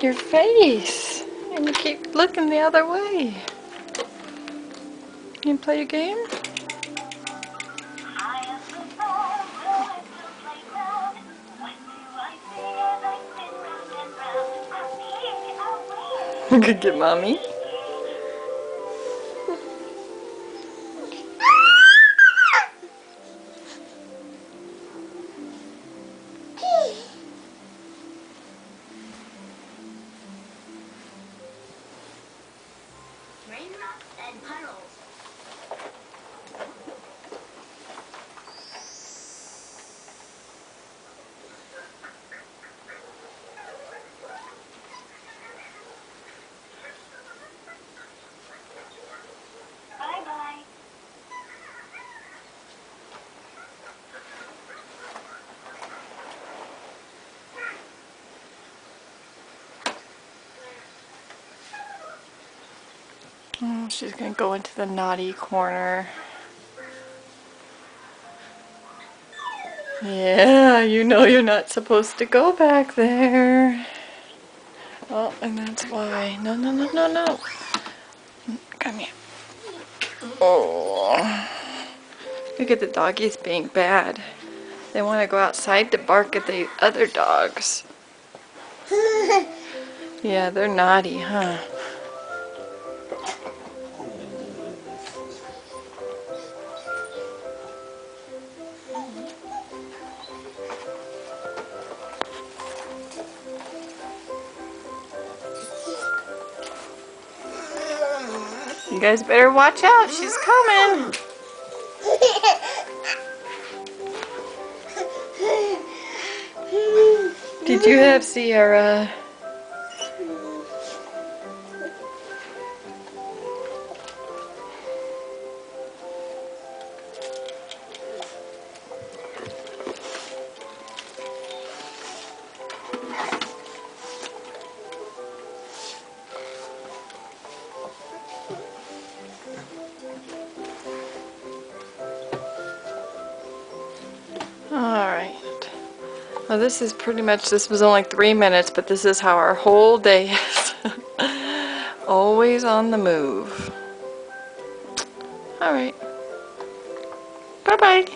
your face and you keep looking the other way. You play a game? You could get mommy. Raindrops and puddles. Bye-bye. Oh, she's gonna go into the naughty corner. Yeah, you know you're not supposed to go back there. Oh, and that's why. No, no, no, no, no. Come here. Oh. Look at the doggies being bad. They want to go outside to bark at the other dogs. Yeah, they're naughty, huh? You guys better watch out. She's coming. Did you have Sierra? Alright. Well, this is pretty much, this was only 3 minutes, but this is how our whole day is. Always on the move. Alright. Bye-bye.